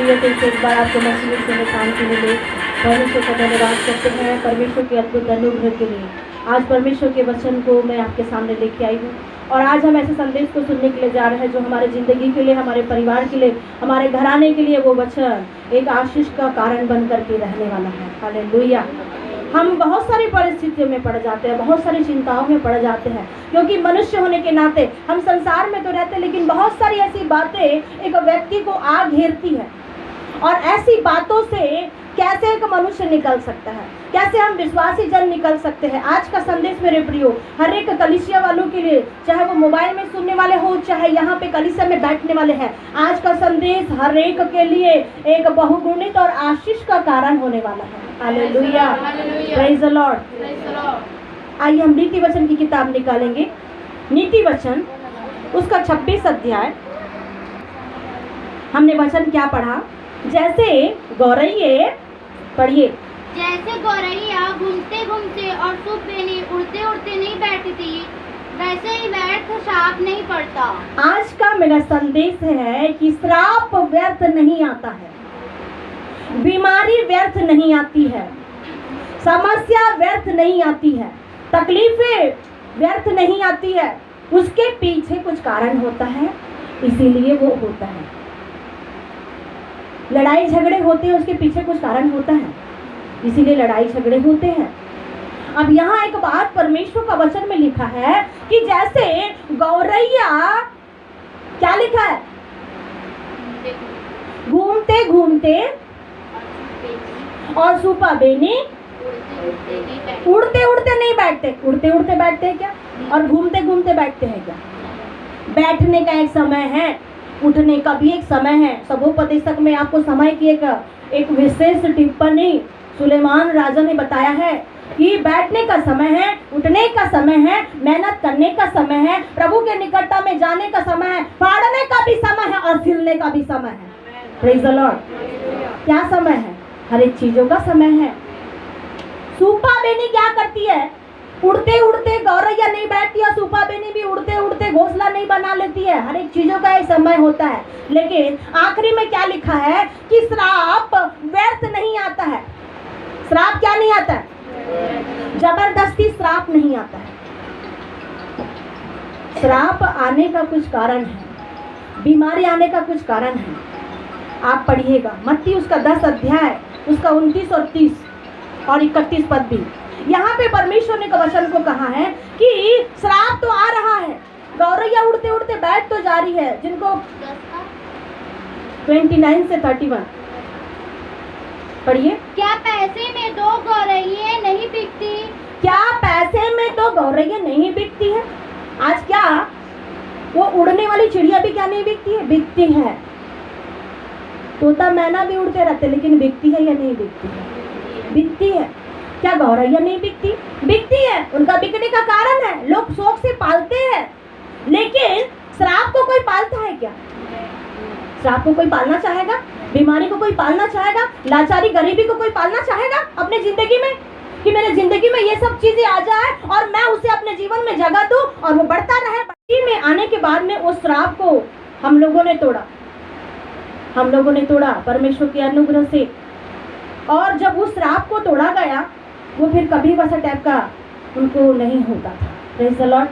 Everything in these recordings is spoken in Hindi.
हालेलुया। फिर से एक बार आपको मसीह में शांति मिले। परमेश्वर का धन्यवाद करते हैं परमेश्वर के अद्भुत अनुग्रह के लिए। आज परमेश्वर के वचन को मैं आपके सामने लेके आई हूँ और आज हम ऐसे संदेश को सुनने के लिए जा रहे हैं जो हमारे ज़िंदगी के लिए, हमारे परिवार के लिए, हमारे घराने के लिए वो वचन एक आशीष का कारण बन करके रहने वाला है। हालेलुया। हम बहुत सारी परिस्थितियों में पड़ जाते हैं, बहुत सारी चिंताओं में पड़ जाते हैं, क्योंकि मनुष्य होने के नाते हम संसार में तो रहते हैं, लेकिन बहुत सारी ऐसी बातें एक व्यक्ति को आ घेरती है। और ऐसी बातों से कैसे एक मनुष्य निकल सकता है, कैसे हम विश्वासी जन निकल सकते हैं। आज का संदेश मेरे प्रियो हर एक कलीसिया वालों के लिए, चाहे वो मोबाइल में सुनने वाले हो, चाहे यहाँ पे कलीसिया में बैठने वाले हैं, आज का संदेश हर एक के लिए एक बहुगुणित और आशीष का कारण होने वाला है। Hallelujah, praise the Lord. आइए हम नीति वचन की किताब निकालेंगे। नीति वचन उसका 26 अध्याय। हमने वचन क्या पढ़ा? जैसे गौरैये, पढ़िए। जैसे गौरैया घूमते घूमते और सुबह उड़ते उड़ते नहीं बैठती, वैसे ही व्यर्थ श्राप नहीं पड़ता। आज का मेरा संदेश है कि श्राप व्यर्थ नहीं आता है, बीमारी व्यर्थ नहीं आती है, समस्या व्यर्थ नहीं आती है, तकलीफें व्यर्थ नहीं आती है। उसके पीछे कुछ कारण होता है, इसीलिए वो होता है। लड़ाई झगड़े होते हैं, उसके पीछे कुछ कारण होता है, इसीलिए लड़ाई झगड़े होते हैं। अब यहाँ एक बात परमेश्वर का वचन में लिखा है कि जैसे गौरैया, क्या लिखा है? घूमते घूमते और सुपा बेनी उड़ते उड़ते नहीं बैठते। उड़ते उड़ते बैठते हैं क्या? और घूमते घूमते बैठते हैं क्या? बैठने का एक समय है, उठने का भी एक समय है। सबोपदेशक में आपको समय की एक विशेष टिप्पणी सुलेमान राजा ने बताया है कि बैठने का समय है, उठने का समय है, मेहनत करने का समय है, प्रभु के निकटता में जाने का समय है, फाड़ने का भी समय है और सिलने का भी समय है। Praise the Lord. क्या समय है? हर एक चीजों का समय है। सूपा बेनी क्या करती है? उड़ते उड़ते गौरैया नहीं बैठती और सूपा बेनी भी उड़ते उड़ते घोंसला नहीं बना लेती है। हर एक चीजों का एक समय होता है। लेकिन आखिरी में क्या लिखा है कि श्राप व्यर्थ नहीं आता है। श्राप क्या नहीं आता है? जबरदस्ती श्राप नहीं आता है। श्राप आने का कुछ कारण है, बीमारी आने का कुछ कारण है। आप पढ़िएगा मत्ती उसका 10 अध्याय, उसका 29 और 30 और 31 पद भी। यहाँ पे परमेश्वर ने वचन को कहा है कि श्राप तो आ रहा है, गौरैया उड़ते उड़ते बैठ तो जा रही है। जिनको 29 से 31 पढ़िए। क्या पैसे में 2 गौरैये नहीं बिकती? क्या पैसे में 2 गौरैये नहीं बिकती है? आज क्या वो उड़ने वाली चिड़िया भी क्या नहीं बिकती है? बिकती है। तोता मैना भी उड़ते रहते, लेकिन बिकती है या नहीं बिकती है? बिकती है। क्या गौरैया नहीं बिकती? बिकती है। उनका बिकने का कारण है, लोग शौक से पालते हैं। लेकिन श्राप को कोई पालता है क्या? श्राप को कोई पालना चाहेगा? बीमारी को कोई पालना चाहेगा? लाचारी गरीबी को कोई पालना चाहेगा अपने जिंदगी में? कि मेरे जिंदगी में ये सब चीजें आ जाए और मैं उसे अपने जीवन में जगह दूं और वो बढ़ता रहे। में आने के बाद में उस श्राप को हम लोगों ने तोड़ा, हम लोगों ने तोड़ा परमेश्वर के अनुग्रह से। और जब उस श्राप को तोड़ा गया, वो फिर कभी वैसा टाइप का उनको नहीं होता था। Praise the Lord.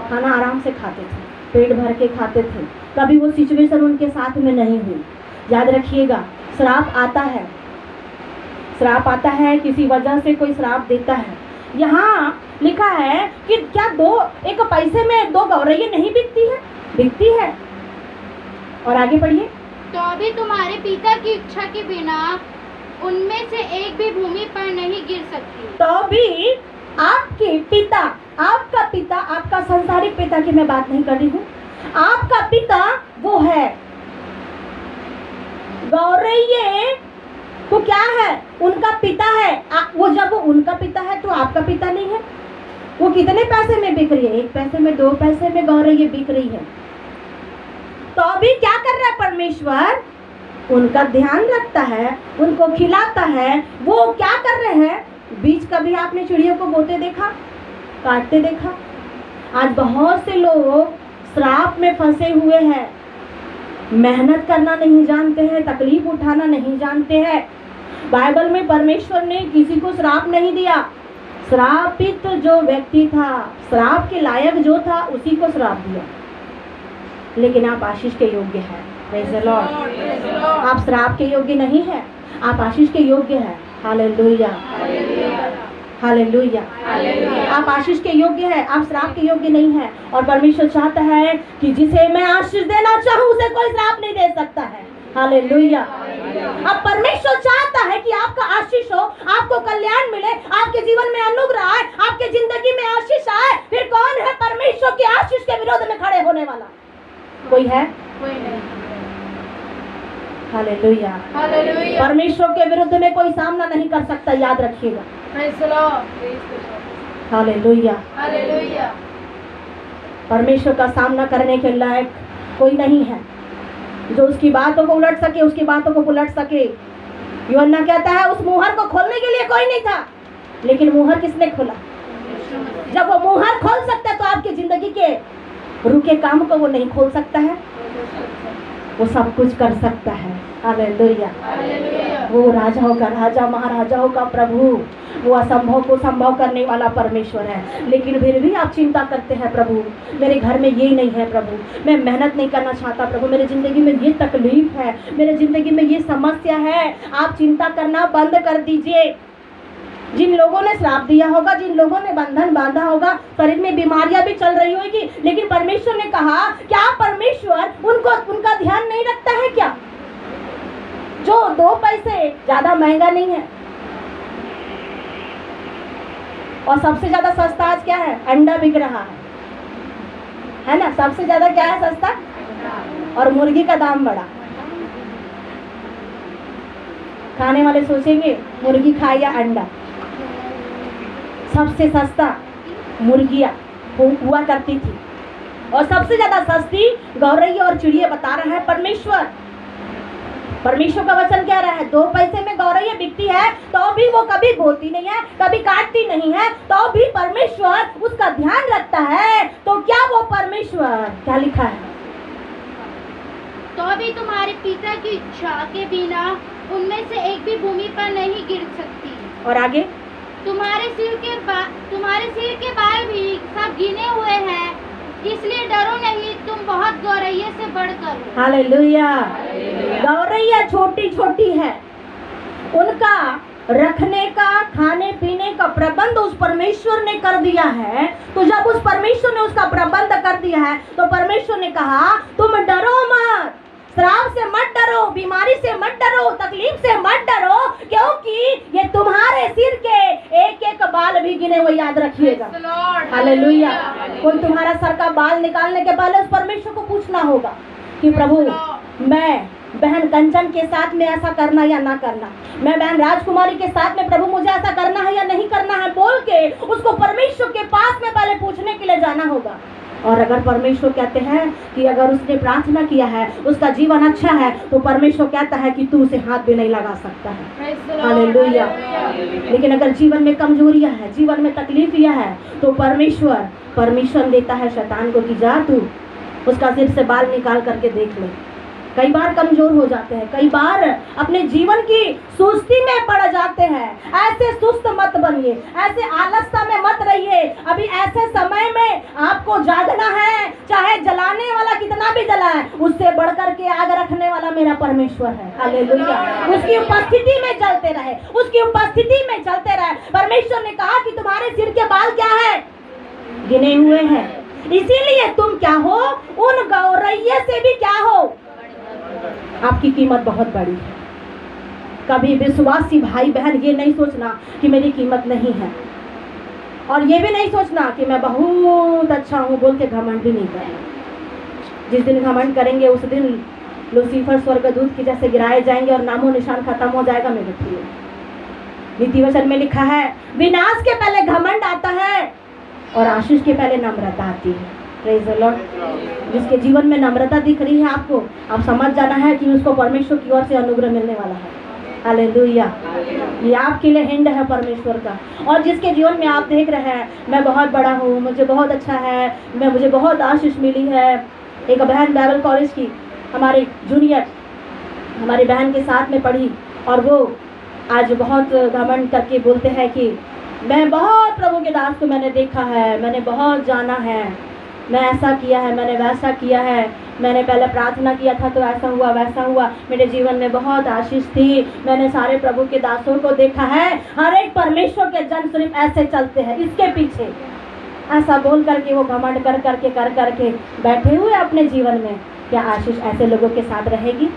खाना आराम से खाते थे, पेट भर के खाते थे, कभी वो सिचुएशन उनके साथ में नहीं हुई। याद रखिएगा, श्राप आता है, श्राप आता है, किसी वजह से कोई श्राप देता है। यहाँ लिखा है कि क्या एक पैसे में 2 गौरैये नहीं बिकती है? बिकती है। और आगे पढ़िए। तो अभी तुम्हारे पिता की इच्छा के बिना उनमें से एक भी भूमि पर नहीं गिर सकती। तो भी आपके पिता, आपका पिता, आपका संसारिक पिता की मैं बात नहीं कर रही हूँ, आपका पिता वो है। गौरैये तो क्या है? उनका पिता है। वो जब वो उनका पिता है तो आपका पिता नहीं है। वो कितने पैसे में बिक रही है? 1 पैसे में, 2 पैसे में गौरैये बिक रही है। तो अभी क्या कर रहा है परमेश्वर? उनका ध्यान रखता है, उनको खिलाता है। वो क्या कर रहे हैं? बीज कभी आपने चिड़ियों को बोते देखा, काटते देखा? आज बहुत से लोग श्राप में फंसे हुए हैं। मेहनत करना नहीं जानते हैं, तकलीफ उठाना नहीं जानते हैं। बाइबल में परमेश्वर ने किसी को श्राप नहीं दिया। श्रापित जो व्यक्ति था, श्राप के लायक जो था, उसी को श्राप दिया। लेकिन आप आशीष के योग्य हैं। Praise the Lord. आप श्राप के योग्य नहीं हैं, आप आशीष के योग्य हैं। Hallelujah, hallelujah. आप आशीष के योग्य हैं, आप श्राप के योग्य नहीं हैं। और परमेश्वर चाहता है कि जिसे मैं आशीष देना चाहूँ उसे कोई श्राप नहीं दे सकता है। हालेलुया। अब परमेश्वर चाहता है कि आपका आशीष हो, आपको कल्याण मिले, आपके जीवन में अनुग्रह आए, आपके जिंदगी में आशीष आए। फिर कौन है परमेश्वर के आशीष के विरोध में खड़े होने वाला? कोई है? कोई नहीं। Hallelujah, hallelujah. परमेश्वर के विरुद्ध में कोई सामना नहीं कर सकता, याद रखिएगा। Hallelujah, hallelujah. परमेश्वर का सामना करने के लायक कोई नहीं है जो उसकी बातों को उलट सके, उसकी बातों को उलट सके। यूहन्ना कहता है उस मुहर को खोलने के लिए कोई नहीं था, लेकिन मुहर किसने खोला? जब वो मुहर खोल सकता है तो आपकी जिंदगी के रुके काम को वो नहीं खोल सकता है? वो सब कुछ कर सकता है। हालेलुया। वो राजाओं का राजा, महाराजाओं का प्रभु, वो असंभव को संभव करने वाला परमेश्वर है। लेकिन फिर भी आप चिंता करते हैं, प्रभु मेरे घर में ये नहीं है, प्रभु मैं मेहनत नहीं करना चाहता, प्रभु मेरे जिंदगी में ये तकलीफ है, मेरे जिंदगी में ये समस्या है। आप चिंता करना बंद कर दीजिए। जिन लोगों ने श्राप दिया होगा, जिन लोगों ने बंधन बांधा होगा, शरीर में बीमारियां भी चल रही होगी, लेकिन परमेश्वर ने कहा क्या परमेश्वर उनका ध्यान नहीं रखता है क्या? जो 2 पैसे ज्यादा महंगा नहीं है, और सबसे ज्यादा सस्ता आज क्या है? अंडा बिक रहा है ना? सबसे ज्यादा क्या है सस्ता? और मुर्गी का दाम बढ़ा। खाने वाले सोचेंगे मुर्गी खाए या अंडा। सबसे सस्ता मुर्गियाँ हुआ करती थी, और सबसे ज्यादा सस्ती गौरैया और चिड़िया बता रहा है परमेश्वर। परमेश्वर का वचन कह रहा है 2 पैसे में गौरैया बिकती है तो भी वो कभी बोलती नहीं है, कभी काटती नहीं है, तो भी परमेश्वर उसका ध्यान रखता है। तो क्या वो परमेश्वर, क्या लिखा है? तो भी तुम्हारे पिता की इच्छा के बिना उनमें से एक भी भूमि पर नहीं गिर सकती। और आगे तुम्हारे सिर के बाल भी सब गिने हुए हैं, इसलिए डरो नहीं, तुम बहुत गौरैया से बढ़कर हो। हालेलुया। गौरैया छोटी छोटी है, उनका रखने का, खाने पीने का प्रबंध उस परमेश्वर ने कर दिया है। तो जब उस परमेश्वर ने उसका प्रबंध कर दिया है तो परमेश्वर ने कहा तुम डरो मत, श्राप से मत डरो, बीमारी से मत डरो, तकलीफ से मत डरो, क्योंकि ये तुम्हारे सिर के एक एक बाल भी गिने हुए, याद रखिएगा। हालेलुया। कोई तुम्हारा सर का बाल निकालने के पहले उस परमेश्वर को पूछना होगा कि प्रभु मैं बहन कंचन के साथ में ऐसा करना या ना करना, मैं बहन राजकुमारी के साथ में प्रभु मुझे ऐसा करना है या नहीं करना है, बोल के उसको परमेश्वर के पास में पहले पूछने के लिए जाना होगा। और अगर परमेश्वर कहते हैं कि अगर उसने प्रार्थना किया है, उसका जीवन अच्छा है, तो परमेश्वर कहता है कि तू उसे हाथ भी नहीं लगा सकता है। हालेलुया। लेकिन अगर जीवन में कमजोरियां है, जीवन में तकलीफियां है, तो परमेश्वर देता है शैतान को कि जा तू उसका सिर से बाल निकाल करके देख ले। कई बार कमजोर हो जाते हैं, कई बार अपने जीवन की सुस्ती में पड़ जाते हैं। ऐसे सुस्त मत बनिए, ऐसे आलसता में मत रहिए। अभी ऐसे समय में आपको जागना है, चाहे जलाने वाला कितना भी जलाए, उससे बढ़कर के आग रखने वाला मेरा परमेश्वर है। हालेलुया। उसकी उपस्थिति में जलते रहे, उसकी उपस्थिति में चलते रहे। परमेश्वर ने कहा कि तुम्हारे सिर के बाल क्या है? गिने हुए हैं, इसीलिए तुम क्या हो? उन गौरैया से भी क्या हो? आपकी कीमत बहुत बड़ी है। कभी विश्वासी भाई बहन ये नहीं सोचना कि मेरी कीमत नहीं है, और ये भी नहीं सोचना कि मैं बहुत अच्छा हूँ बोल के घमंड भी नहीं करना। जिस दिन घमंड करेंगे उस दिन लूसीफर स्वर्गदूत की जैसे गिराए जाएंगे और नामो निशान खत्म हो जाएगा। मेरे प्रिय, नीति वचन में लिखा है विनाश के पहले घमंड आता है और आशीष के पहले नम्रता आती है। Praise the Lord. जिसके जीवन में नम्रता दिख रही है आपको, आप समझ जाना है कि उसको परमेश्वर की ओर से अनुग्रह मिलने वाला है। हालेलुया। ये आपके लिए हिंड है परमेश्वर का। और जिसके जीवन में आप देख रहे हैं मैं बहुत बड़ा हूँ, मुझे बहुत अच्छा है, मुझे बहुत आशीष मिली है। एक बहन बाइबल कॉलेज की हमारे जूनियर हमारी बहन के साथ में पढ़ी और वो आज बहुत घमंड करके बोलते हैं कि मैं बहुत प्रभु के दास को मैंने देखा है, मैंने बहुत जाना है, मैं ऐसा किया है, मैंने वैसा किया है, मैंने पहले प्रार्थना किया था तो ऐसा हुआ वैसा हुआ, मेरे जीवन में बहुत आशीष थी, मैंने सारे प्रभु के दासों को देखा है। हर एक परमेश्वर के जन सिर्फ ऐसे चलते हैं, इसके पीछे ऐसा बोल करके वो घमंड कर करके बैठे हुए अपने जीवन में। क्या आशीष ऐसे लोगों के साथ रहेगी?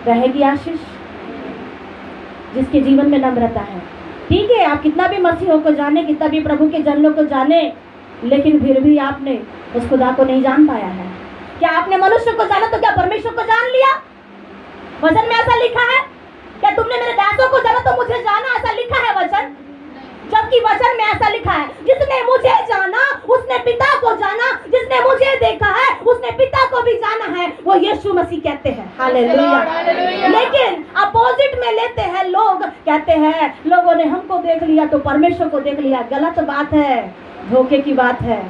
रहेगी आशीष? जिसके जीवन में नम्रता है। ठीक है, आप कितना भी मसीहों को जाने, कितना भी प्रभु के जनों को जाने, लेकिन फिर भी आपने उस खुदा को नहीं जान पाया है। क्या आपने मनुष्य को जाना तो क्या परमेश्वर को जान लिया? वचन में ऐसा लिखा है? क्या तुमने मेरे दासों को जाना तो मुझे जाना, ऐसा लिखा है वचन? जबकि वचन में ऐसा लिखा है, जिसने मुझे जाना उसने पिता को जाना, जिसने मुझे देखा है उसने पिता को भी जाना है, वो यीशु मसीह कहते हैं। हालेलुया। लेकिन अपोजिट में लेते हैं लोग, कहते हैं लोगों ने हमको देख लिया तो परमेश्वर को देख लिया। गलत बात है, धोखे की बात है।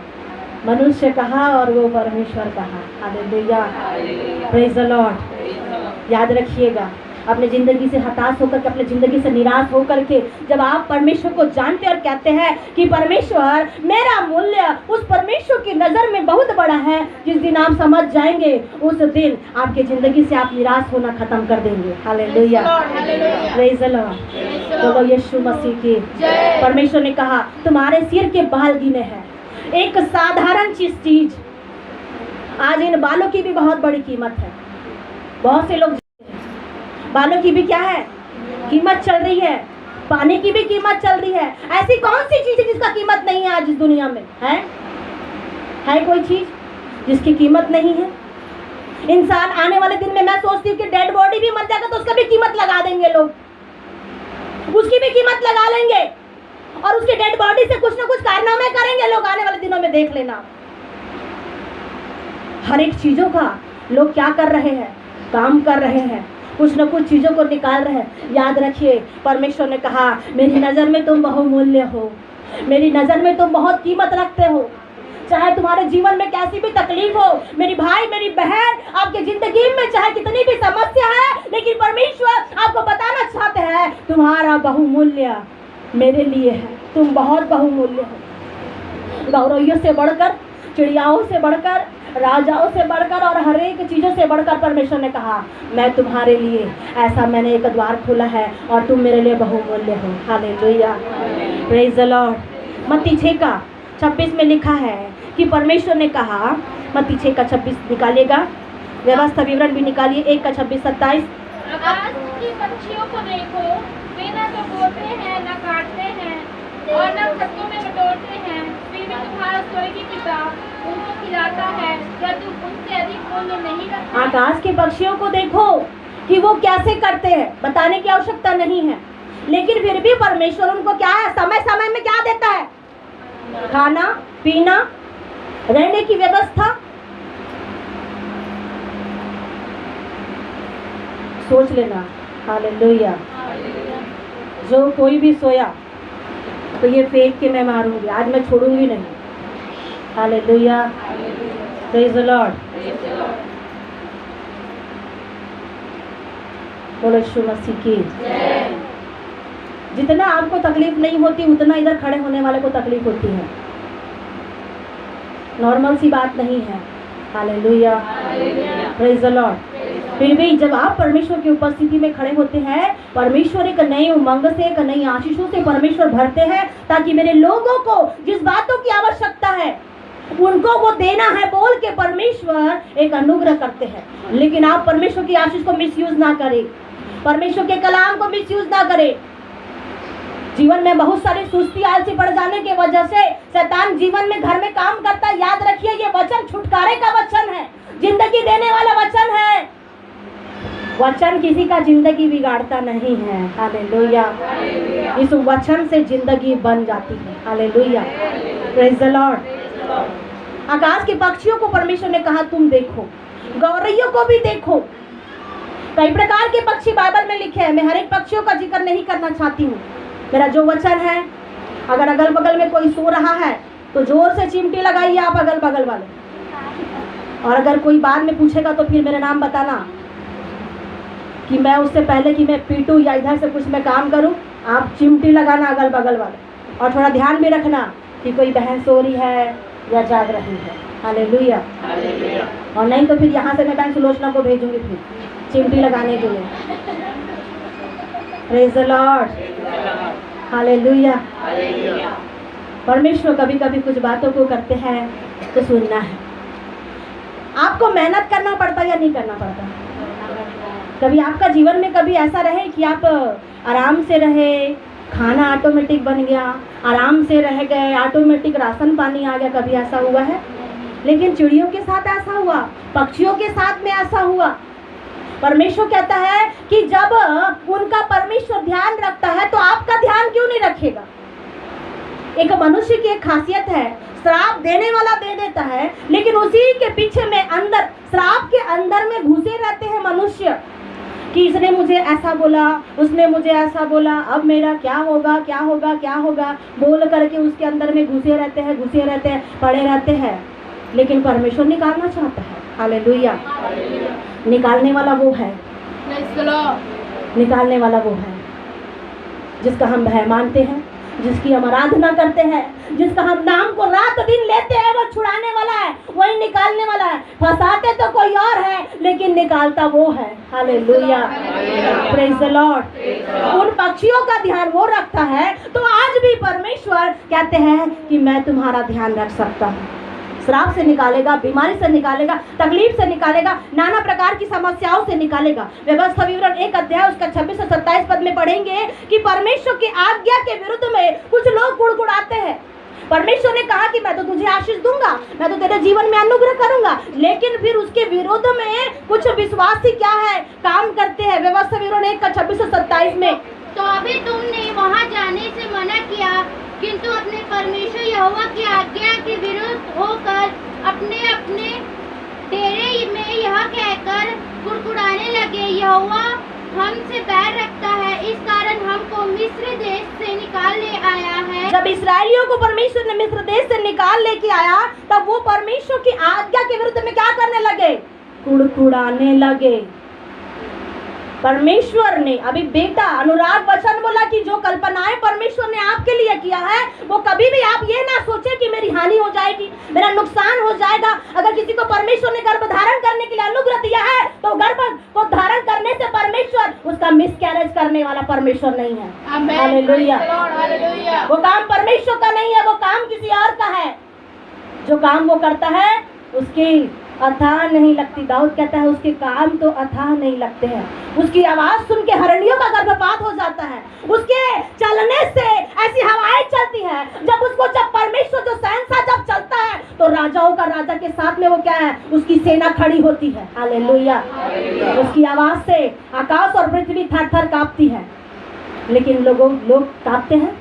मनुष्य कहा और वो परमेश्वर कहा। Hallelujah, praise the Lord. याद रखिएगा, अपने ज़िंदगी से हताश होकर के, अपने ज़िंदगी से निराश होकर के जब आप परमेश्वर को जानते और कहते हैं कि परमेश्वर मेरा मूल्य उस परमेश्वर की नज़र में बहुत बड़ा है, जिस दिन आप समझ जाएंगे उस दिन आपके ज़िंदगी से आप निराश होना ख़त्म कर देंगे। Hallelujah, praise the Lord. बोलो यीशु मसीह की। परमेश्वर ने कहा तुम्हारे सिर के बाल गिने हैं। एक साधारण चीज़, आज इन बालों की भी बहुत बड़ी कीमत है। बहुत से लोग बालों की भी क्या है कीमत चल रही है, पानी की भी कीमत चल रही है। ऐसी कौन सी चीज है जिसका कीमत नहीं है आज इस दुनिया में? है कोई चीज जिसकी कीमत नहीं है? इंसान आने वाले दिन में, मैं सोचती हूँ कि डेड बॉडी भी मर जाएगा तो उसका भी कीमत लगा देंगे लोग, उसकी भी कीमत लगा लेंगे और उसकी डेड बॉडी से कुछ ना कुछ कारनामे करेंगे लोग। आने वाले दिनों में देख लेना, हर एक चीजों का लोग क्या कर रहे हैं, काम कर रहे हैं, कुछ न कुछ चीज़ों को निकाल रहे हैं। याद रखिए, परमेश्वर ने कहा मेरी नज़र में तुम बहुमूल्य हो, मेरी नज़र में तुम बहुत कीमत रखते हो। चाहे तुम्हारे जीवन में कैसी भी तकलीफ हो, मेरी भाई मेरी बहन, आपकी ज़िंदगी में चाहे कितनी भी समस्या है, लेकिन परमेश्वर आपको बताना चाहते हैं तुम्हारा बहुमूल्य मेरे लिए है, तुम बहुत बहुमूल्य हो। गौरवियों से बढ़कर, चिड़ियाओं से बढ़कर, राजाओं से बढ़कर और हर एक चीज़ों से बढ़कर परमेश्वर ने कहा मैं तुम्हारे लिए ऐसा मैंने एक द्वार खोला है और तुम मेरे लिए बहुमूल्य हो। Hallelujah, praise the Lord. मत्ती 6:26 में लिखा है कि परमेश्वर ने कहा, मत्ती 6:26 निकालिएगा, व्यवस्था विवरण भी निकालिए, 1:26-27। आकाश की पक्षियों को देखो, वे न तो बोते हैं न काटते हैं और न खत्तों में बटोरते हैं, फिर भी तुम्हारा स्वर्गीय पिता उनको खिलाता है, क्या तुम उनसे अधिक मूल्य नहीं रखते? आकाश के पक्षियों को देखो कि वो कैसे करते हैं, बताने की आवश्यकता नहीं है, लेकिन फिर भी परमेश्वर उनको क्या है, समय समय में क्या देता है, खाना पीना, रहने की व्यवस्था। सोच लेना। हालेलुया। जो कोई भी सोया तो ये फेंक के मैं मारूंगी, आज मैं छोड़ूंगी नहीं। Hallelujah, praise the Lord. बोलो यीशु मसीह की। जितना आपको तकलीफ नहीं होती उतना इधर खड़े होने वाले को तकलीफ होती है, नॉर्मल सी बात नहीं है। Hallelujah, praise the Lord. फिर भी जब आप परमेश्वर की उपस्थिति में खड़े होते हैं, परमेश्वर एक नई उमंग से, एक नई आशीषों से परमेश्वर भरते हैं, ताकि मेरे लोगों को जिस बातों की आवश्यकता है उनको वो देना है बोल के परमेश्वर एक अनुग्रह करते हैं। लेकिन आप परमेश्वर की आशीष को मिसयूज ना करें, परमेश्वर के कलाम को मिसयूज ना करें। जीवन में बहुत सारी सुस्ती आलसी पड़ जाने की वजह से शैतान जीवन में घर में काम करता है। याद रखिए, ये वचन छुटकारे का वचन है, जिंदगी देने वाला वचन है। वचन किसी का जिंदगी बिगाड़ता नहीं है। हालेलुया, इस वचन से जिंदगी बन जाती है। Hallelujah, praise the Lord. आकाश के पक्षियों को परमेश्वर ने कहा तुम देखो, गौरैयों को भी देखो। कई प्रकार के पक्षी बाइबल में लिखे हैं, मैं हर एक पक्षियों का जिक्र नहीं करना चाहती हूँ। मेरा जो वचन है, अगर अगल बगल में कोई सो रहा है तो जोर से चिमटी लगाइए आप अगल बगल वाले। और अगर कोई बाद में पूछेगा तो फिर मेरा नाम बताना कि मैं उससे पहले कि मैं पीटूं या इधर से कुछ मैं काम करूं, आप चिमटी लगाना अगल बगल वाले। और थोड़ा ध्यान भी रखना कि कोई बहन सो रही है या जाग रही है। हालेलुया। और नहीं तो फिर यहाँ से मैं बहन सुलोचना को भेजूंगी फिर चिमटी लगाने के लिए। Praise the Lord. हालेलुया। परमेश्वर कभी कभी कुछ बातों को करते हैं तो सुनना है। आपको मेहनत करना पड़ता या नहीं करना पड़ता? कभी आपका जीवन में कभी ऐसा रहे कि आप आराम से रहे, खाना ऑटोमेटिक बन गया, आराम से रह गए, ऑटोमेटिक राशन पानी आ गया, कभी ऐसा हुआ है? लेकिन चिड़ियों के साथ ऐसा हुआ, पक्षियों के साथ में ऐसा हुआ। परमेश्वर कहता है कि जब उनका परमेश्वर ध्यान रखता है तो आपका ध्यान क्यों नहीं रखेगा? एक मनुष्य की एक खासियत है, श्राप देने वाला दे देता है, लेकिन उसी के पीछे में अंदर श्राप के अंदर में घुसे रहते हैं मनुष्य कि इसने मुझे ऐसा बोला, उसने मुझे ऐसा बोला, अब मेरा क्या होगा, क्या होगा, क्या होगा, बोल करके उसके अंदर में घुसे रहते हैं, पड़े रहते हैं। लेकिन परमेश्वर निकालना चाहता है। हालेलुया। निकालने वाला वो है, निकालने वाला वो है जिसका हम भय मानते हैं, जिसकी हम आराधना करते हैं, जिसका हम नाम को रात दिन लेते हैं। वो छुड़ाने वाला है, वही निकालने वाला है। फंसाते तो कोई और है लेकिन निकालता वो है। हालेलुया। Praise the Lord. उन पक्षियों का ध्यान वो रखता है, तो आज भी परमेश्वर कहते हैं कि मैं तुम्हारा ध्यान रख सकता हूँ। श्राप से निकालेगा, बीमारी से निकालेगा, तकलीफ से निकालेगा, नाना प्रकार की समस्याओं से निकालेगा। व्यवस्था विवरण 1 अध्याय उसका 26 से 27 पद में पढ़ेंगे कि परमेश्वर की आज्ञा के विरुद्ध में कुछ लोग गुड़गुड़ाते हैं। परमेश्वर ने कहा कि मैं तो तुझे आशीष दूंगा, मैं तो तेरे जीवन में अनुग्रह करूंगा, लेकिन फिर उसके विरुद्ध में कुछ विश्वासी क्या है, काम करते हैं। व्यवस्था विवरण 1 का 26 से 27 में, तो अभी तुमने वहां जाने से मना किया, किंतु अपने परमेश्वर यहोवा की आज्ञा के विरुद्ध होकर अपने अपने डेरे में यह कहकर कुड़कुड़ाने लगे, यहोवा हमसे बैर रखता है, इस कारण हमको मिस्र देश से निकाल ले आया है। जब इस्राएलियों को परमेश्वर ने मिस्र देश से निकाल लेके आया, तब वो परमेश्वर की आज्ञा के विरुद्ध में क्या करने लगे? कुड़कुड़ाने लगे। परमेश्वर ने, अभी बेटा अनुराग वचन बोला कि जो कल्पनाएं परमेश्वर ने आपके लिए किया है, वो कभी भी आप ये ना सोचे कि मेरी हानि हो जाएगी, मेरा नुकसान हो जाएगा। अगर किसी को परमेश्वर ने गर्भ धारण करने के लिए अनुग्रह दिया है, तो गर्भ को धारण करने से परमेश्वर उसका मिसकैरेज करने वाला परमेश्वर नहीं है। हालेलुया। वो काम परमेश्वर का नहीं है, वो काम किसी और का है। जो काम वो करता है उसकी अथाह नहीं लगती। दाऊद कहता है उसके काम तो अथाह नहीं लगते हैं। उसकी आवाज सुन के हरणियों का गर्भपात हो जाता है। उसके चलने से ऐसी हवाएं चलती है, जब परमेश्वर जो शहंशाह जब चलता है तो राजाओं का राजा के साथ में वो क्या है, उसकी सेना खड़ी होती है। हालेलुया। उसकी आवाज से आकाश और पृथ्वी थर थर कांपती है। लेकिन लोग कांपते हैं,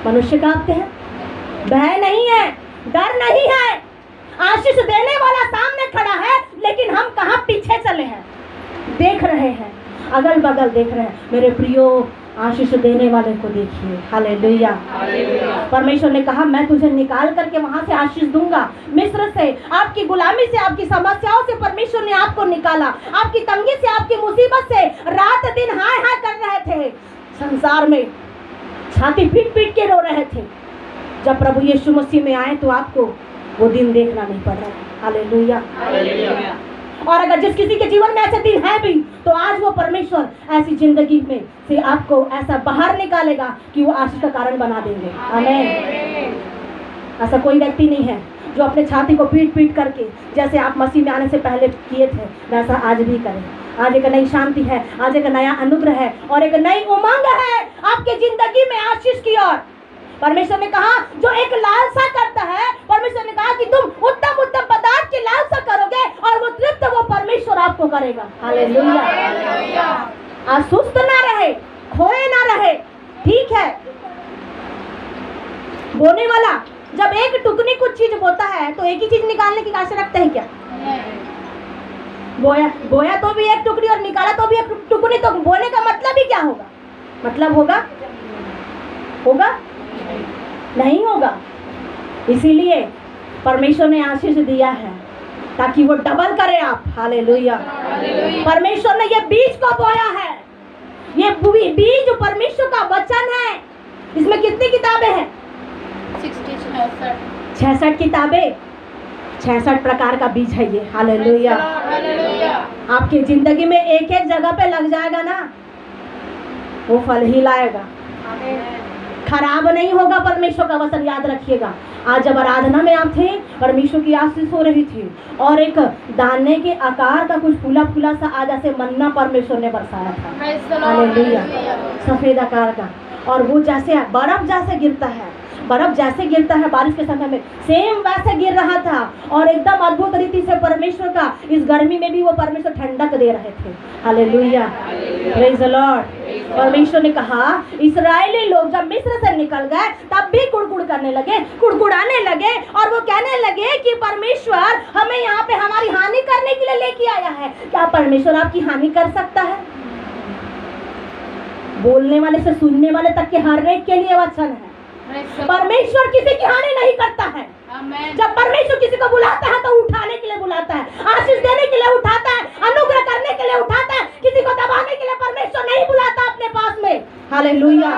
मनुष्य कांपते हैं। भय नहीं है, डर नहीं है, आशीष देने वाला सामने खड़ा है, लेकिन हम कहाँ पीछे चले हैं, देख रहे हैं, अगल बगल देख रहे हैं। मेरे प्रियो, आशीष देने वाले को देखिए। हालेलुया। परमेश्वर ने कहा मैं तुझे निकाल करके वहां से आशीष दूंगा। मिस्र से, आपकी गुलामी से, आपकी समस्याओं से परमेश्वर ने आपको निकाला। आपकी तंगी से, आपकी मुसीबत से रात दिन हाय हाय कर रहे थे, संसार में छाती पीट पीट के रो रहे थे। जब प्रभु यीशु मसीह में आए तो आपको वो दिन देखना नहीं पड़ रहा है। हालेलुया। और अगर जिस किसी के जीवन में ऐसे दिन है भी, तो आज वो परमेश्वर ऐसी जिंदगी में से आपको ऐसा बाहर निकालेगा कि वो आशीष का कारण बना देंगे। आमीन। ऐसा कोई व्यक्ति नहीं है जो अपने छाती को पीट पीट करके, जैसे आप मसीह में आने से पहले किए थे, वैसा आज भी करें। आज एक नई शांति है, आज एक नया अनुग्रह है और एक नई उमंग है आपके जिंदगी में आशीष की ओर। परमेश्वर ने कहा जो एक लालसा करता है, परमेश्वर ने कहा कि तुम उत्तम उत्तम पदार्थ की लालसा करोगे और वो तृप्त वो परमेश्वर आपको करेगा। हालेलुया। आज सुस्त ना रहे, खोए ना रहे। ठीक है, बोने वाला जब एक टुकनी कुछ चीज बोता है तो एक ही चीज निकालने की आशा रखते हैं क्या? बोया तो भी एक टुकड़ी और निकाला तो भी एक टुकड़ी। तो बोने का मतलब ही क्या होगा? मतलब होगा नहीं होगा। इसीलिए परमेश्वर ने आशीष दिया है ताकि वो डबल करे आप। हालेलुया। परमेश्वर ने ये बीज को बोया है, ये बीज जो परमेश्वर का वचन है। इसमें कितनी किताबें हैं? 66 किताबें, 66 प्रकार का बीज है ये। हालेलुया। आपकी जिंदगी में एक एक जगह पे लग जाएगा ना, वो फल ही लाएगा, खराब नहीं होगा। परमेश्वर का वचन याद रखिएगा। आज जब आराधना में आप थे, परमेश्वर की आशीष हो रही थी और एक दाने के आकार का कुछ फूला फूला सा आज ऐसे मन्ना परमेश्वर ने बरसाया था। हालेलुया। सफेद आकार का, और वो जैसे बर्फ जैसे गिरता है, बर्फ जैसे गिरता है बारिश के समय में, सेम वैसे गिर रहा था। और एकदम अद्भुत रीति से परमेश्वर का इस गर्मी में भी वो परमेश्वर ठंडक दे रहे थे। हालेलुया। Praise the Lord. परमेश्वर ने कहा इस्राएली लोग जब मिस्र से निकल गए तब भी कुड़कुड़ करने लगे, कुड़कुड़ाने लगे, और वो कहने लगे कि परमेश्वर हमें यहाँ पे हमारी हानि करने के लिए लेके आया है। क्या परमेश्वर आपकी हानि कर सकता है? बोलने वाले से सुनने वाले तक के हर एक के लिए वचन है। परमेश्वर किसी की हानि नहीं करता है। जब परमेश्वर किसी को बुलाता है तो उठाने के लिए बुलाता है, आशीष देने के लिए उठाता है, अनुग्रह करने के लिए उठाता है। किसी को दबाने के लिए परमेश्वर नहीं बुलाता अपने पास में। हालेलुया।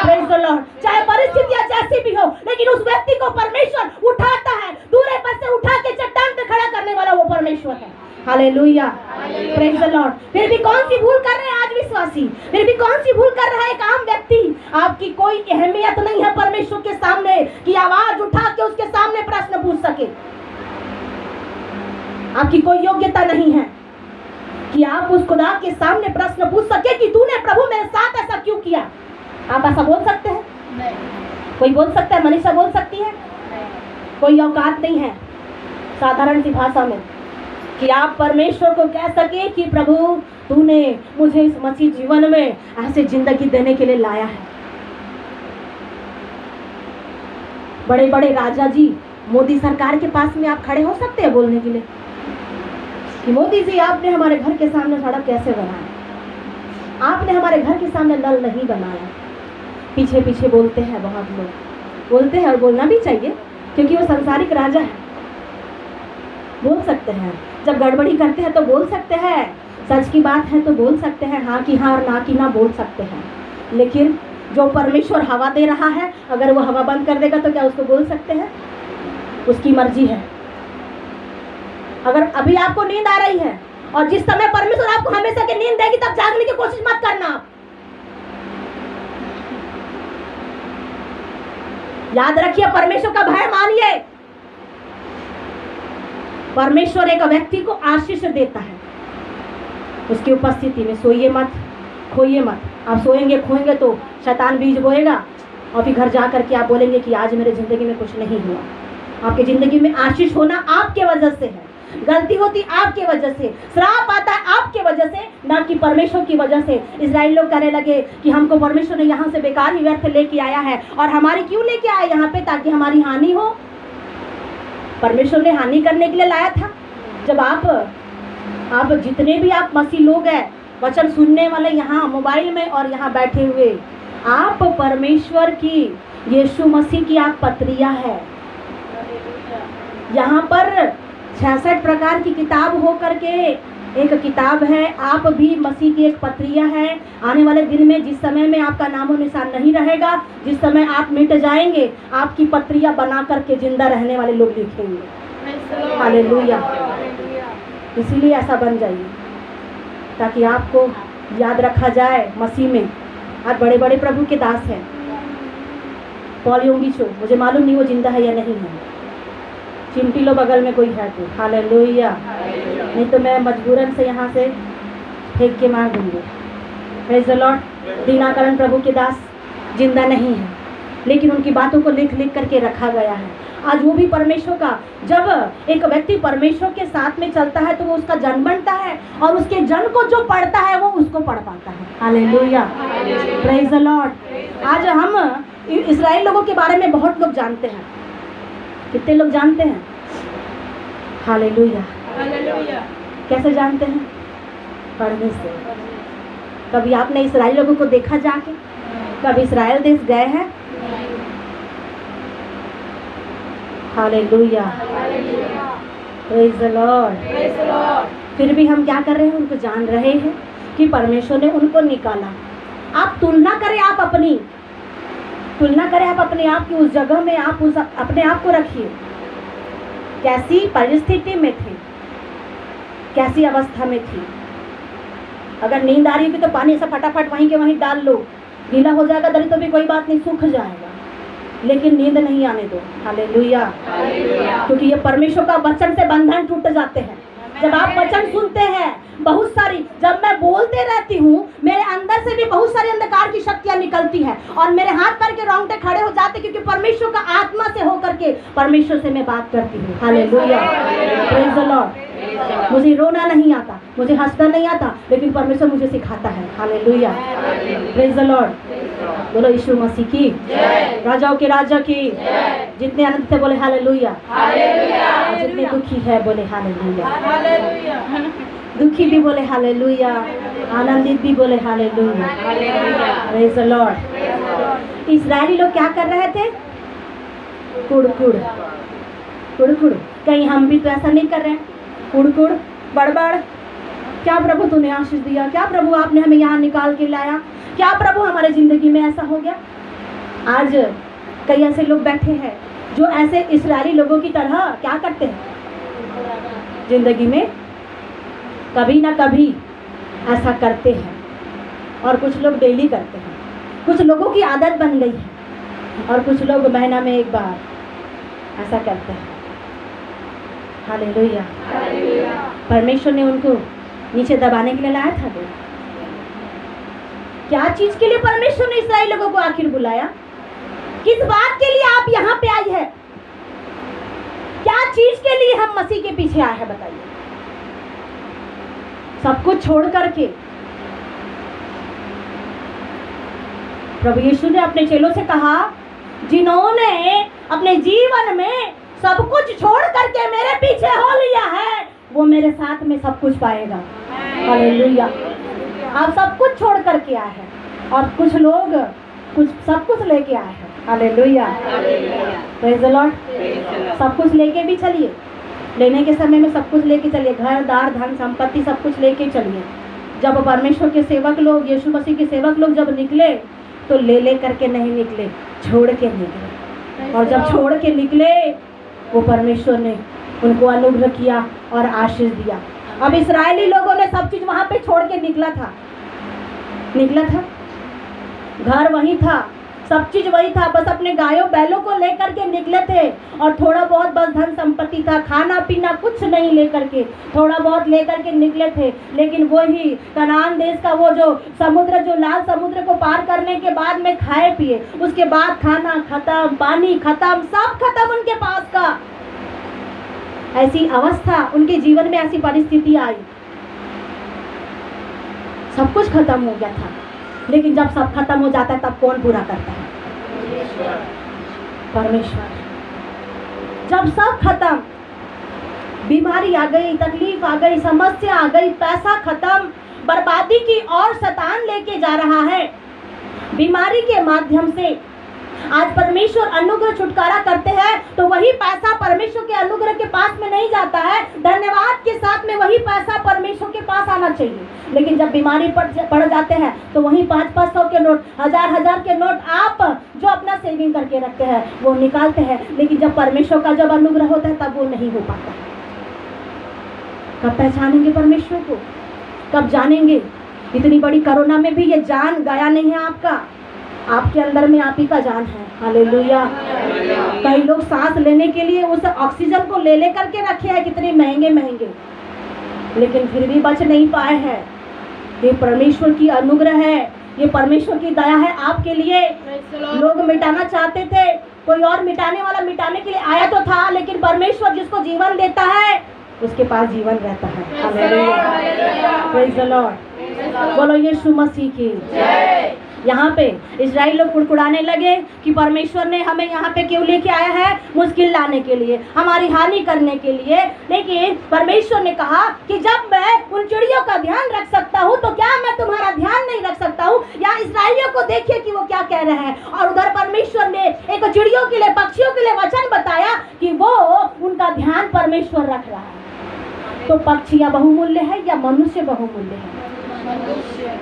Praise the Lord. चाहे परिस्थितियां जैसी भी हो, लेकिन उस व्यक्ति को परमेश्वर उठाता है। दूर पर से उठा के चट्टान पे खड़ा करने वाला वो परमेश्वर है। हालेलुया। Praise the Lord. फिर भी कौन सी भूल कर रहे हैं आज विश्वासी? फिर भी कौन सी भूल कर रहा है एक आम व्यक्ति? आपकी कोई अहमियत नहीं है परमेश्वर के सामने कि आवाज उठा के उसके सामने प्रश्न पूछ सके। आपकी कोई योग्यता नहीं है कि आप उस खुदा के सामने प्रश्न पूछ सके कि तूने प्रभु मेरे साथ ऐसा क्यों किया। आप ऐसा बोल सकते हैं? नहीं। कोई बोल सकता है? मनीषा बोल सकती है? नहीं। कोई औकात नहीं है साधारण सी भाषा में कि आप परमेश्वर को कह सके कि प्रभु तूने मुझे इस मसीह जीवन में ऐसे जिंदगी देने के लिए लाया है। बड़े बड़े राजा जी, मोदी सरकार के पास में आप खड़े हो सकते हैं बोलने के लिए कि मोदी जी आपने हमारे घर के सामने सड़क कैसे बनाया, आपने हमारे घर के सामने नल नहीं बनाया। पीछे पीछे बोलते हैं, बहुत लोग बोलते हैं और बोलना भी चाहिए क्योंकि वो संसारिक राजा है। बोल सकते हैं, जब गड़बड़ी करते हैं तो बोल सकते हैं, सच की बात है तो बोल सकते हैं, हाँ की हाँ और ना की ना बोल सकते हैं। लेकिन जो परमेश्वर हवा दे रहा है, अगर वो हवा बंद कर देगा तो क्या उसको बोल सकते हैं? उसकी मर्जी है। अगर अभी आपको नींद आ रही है और जिस समय परमेश्वर आपको हमेशा की नींद देगी तब जागने की कोशिश मत करना। याद रखिए, परमेश्वर का भय मानिए। परमेश्वर एक व्यक्ति को आशीष देता है, उसकी उपस्थिति में सोइए मत, खोइए मत। आप सोएंगे खोएंगे तो शैतान बीज बोएगा और फिर घर जा करके आप बोलेंगे कि आज मेरे जिंदगी में कुछ नहीं हुआ। आपकी जिंदगी में आशीष होना आपके वजह से है, गलती होती आपके वजह से, श्राप आता है आपके वजह से, ना कि परमेश्वर की वजह से। इस्राएल लोग कहने लगे कि हमको परमेश्वर ने यहाँ से बेकार ही व्यर्थ लेके आया है, और हमारी क्यों लेके आया यहाँ पे? ताकि हमारी हानि हो। परमेश्वर ने हानि करने के लिए लाया था। जब आप जितने भी आप मसीह लोग हैं, वचन सुनने वाले यहाँ मोबाइल में और यहाँ बैठे हुए, आप परमेश्वर की, यीशु मसीह की आप पत्रियां है। यहाँ पर 66 प्रकार की किताब हो करके एक किताब है। आप भी मसीह की एक पत्रियां है। आने वाले दिन में जिस समय में आपका नामो निशान नहीं रहेगा, जिस समय आप मिट जाएंगे, आपकी पत्रियां बना करके जिंदा रहने वाले लोग लिखेंगे। हालेलुया। इसीलिए ऐसा बन जाइए ताकि आपको याद रखा जाए मसीह में। आज बड़े बड़े प्रभु के दास हैं। पॉल योंगिचो, मुझे मालूम नहीं वो जिंदा है या नहीं है। चिमटी लो बगल में कोई है तो। हालेलुया। नहीं तो मैं मजबूरन से यहाँ से फेंक के मार दूंगी। Praise the Lord. दीनाकरण प्रभु के दास जिंदा नहीं है, लेकिन उनकी बातों को लिख लिख करके रखा गया है। आज वो भी परमेश्वर का, जब एक व्यक्ति परमेश्वर के साथ में चलता है तो वो उसका जन बनता है, और उसके जन को जो पढ़ता है वो उसको पढ़ पाता है। हालेलुया। Praise the Lord. आज हम इस्राएल लोगों के बारे में बहुत लोग जानते हैं। कितने लोग जानते हैं? हालेलुया। कैसे जानते हैं? पढ़ने से। कभी आपने इस्राएल लोगों को देखा जाके? कभी इस्राएल देश गए हैं? हालेलुया। Praise the Lord. फिर भी हम क्या कर रहे हैं, उनको जान रहे हैं कि परमेश्वर ने उनको निकाला। आप तुलना करें, आप अपनी आप की उस जगह में, आप उस अपने आप को रखिए, कैसी परिस्थिति में थे, कैसी अवस्था में थी। अगर नींद आ रही होगी तो पानी से फटाफट वहीं के वहीं डाल लो, गीला हो जाएगा दरी तो भी कोई बात नहीं, सूख जाएगा, लेकिन नींद नहीं आने दो। हालेलुया। क्योंकि ये परमेश्वर का वचन से बंधन टूट जाते हैं। जब आप वचन सुनते हैं, बहुत सारी, जब मैं बोलते रहती हूँ मेरे अंदर से भी बहुत सारी अंधकार की शक्तियाँ निकलती हैं और मेरे हाथ पैर के रोंगटे खड़े हो जाते, क्योंकि परमेश्वर का आत्मा से होकर के परमेश्वर से मैं बात करती हूँ। Hallelujah, praise the Lord. मुझे रोना नहीं आता, मुझे हंसना नहीं आता, लेकिन परमेश्वर मुझे सिखाता है। Hallelujah, praise the Lord. बोलो यीशु मसीह की, राजाओं के राजा की। जितने आनंदित है बोले हालेलुया, और जितने दुखी है बोले हालेलुया। दुखी भी बोले हालेलुया, आनंदित भी बोले हालेलुया, प्रेज द लॉर्ड। इस्राएली लोग क्या कर रहे थे? कुड़कुड़, कहीं हम भी तो ऐसा नहीं कर रहे हैं? कुड़कुड़, बड़बड़, क्या प्रभु तूने आशीष दिया, क्या प्रभु आपने हमें यहाँ निकाल के लाया, क्या प्रभु हमारे जिंदगी में ऐसा हो गया। आज कई ऐसे लोग बैठे हैं जो ऐसे इस्राएली लोगों की तरह क्या करते हैं, जिंदगी में कभी ना कभी ऐसा करते हैं, और कुछ लोग डेली करते हैं, कुछ लोगों की आदत बन गई है, और कुछ लोग महीना में एक बार ऐसा करते हैं। हालेलुया। परमेश्वर ने उनको नीचे दबाने के लिए लाया था। क्या चीज के लिए परमेश्वर ने इस्राएल लोगों को आखिर बुलाया? किस बात के लिए आप यहाँ पे आई है? क्या चीज के लिए हम मसीह के पीछे आए हैं, बताइए। सब कुछ छोड़ करके प्रभु यीशु ने अपने चेलों से कहा, जिन्होंने अपने जीवन में सब कुछ छोड़ करके मेरे पीछे हो लिया है, वो मेरे साथ में सब कुछ पाएगा। हालेलुया। आप सब कुछ छोड़ करके आए हैं, और कुछ लोग सब कुछ लेके आए हैं। Hallelujah, praise the Lord. सब कुछ लेके भी चलिए, लेने के समय में सब कुछ लेके चलिए, घर दार धन संपत्ति सब कुछ लेके चलिए। जब परमेश्वर के सेवक लोग, यीशु मसीह के सेवक लोग जब निकले तो ले करके नहीं निकले, छोड़ के निकले। और जब छोड़ के निकले, वो परमेश्वर ने उनको अनुग्रह किया और आशीष दिया। अब इस्राएली लोगों ने सब चीज वहां पे छोड़ के निकला था, घर वही था, सब चीज वही था, बस अपने गायों बैलों को लेकर के निकले थे, और थोड़ा बहुत बस धन संपत्ति था, खाना पीना कुछ नहीं लेकर के, थोड़ा बहुत लेकर के निकले थे। लेकिन वही कनान देश का वो जो समुद्र, जो लाल समुद्र को पार करने के बाद में खाए पिए, उसके बाद खाना खत्म, पानी खत्म, सब खत्म उनके पास का। ऐसी अवस्था उनके जीवन में, ऐसी परिस्थिति आई, सब कुछ खत्म हो गया था। लेकिन जब सब खत्म हो जाता है तब कौन पूरा करता है? परमेश्वर। जब सब खत्म, बीमारी आ गई, तकलीफ आ गई, समस्या आ गई, पैसा खत्म, बर्बादी की ओर शैतान लेके जा रहा है। बीमारी के माध्यम से आज परमेश्वर अनुग्रह छुटकारा करते हैं, तो वही पैसा परमेश्वर के अनुग्रह के पास में नहीं जाता है, धन्यवाद के साथ में वही पैसा परमेश्वर के पास आना चाहिए। लेकिन जब बीमारी पड़ जाते हैं तो वही 500 के नोट, 1000 के नोट आप जो अपना सेविंग करके रखते हैं वो निकालते हैं। लेकिन जब परमेश्वर का जब अनुग्रह होता है तब वो नहीं हो पाता है। कब पहचानेंगे परमेश्वर को? कब जानेंगे? इतनी बड़ी कोरोना में भी ये जान गया नहीं है आपका, आपके अंदर में आप ही का जान है। हालेलुया। कई लोग सांस लेने के लिए उस ऑक्सीजन को ले करके रखे हैं, कितने महंगे, लेकिन फिर भी बच नहीं पाए हैं। ये परमेश्वर की अनुग्रह है, ये परमेश्वर की दया है आपके लिए। लोग मिटाना चाहते थे, कोई और मिटाने वाला मिटाने के लिए आया तो था, लेकिन परमेश्वर जिसको जीवन देता है उसके पास जीवन रहता है। Hallelujah, praise the Lord. बोलो यीशु मसीह की जय। यहाँ पे इस्राएल लोग कुड़कुड़ाने लगे कि परमेश्वर ने हमें यहाँ पे क्यों लेके आया है, मुश्किल लाने के लिए, हमारी हानि करने के लिए। लेकिन परमेश्वर ने कहा कि जब मैं उन चिड़ियों का ध्यान रख सकता हूँ तो क्या मैं तुम्हारा ध्यान नहीं रख सकता हूँ? या इस्राएलियों को देखिए कि वो क्या कह रहे हैं। और उधर परमेश्वर ने एक चिड़ियों के लिए, पक्षियों के लिए वचन बताया कि वो उनका ध्यान परमेश्वर परमेश्वर रख रहा है। तो पक्षी या बहुमूल्य है या मनुष्य बहुमूल्य है?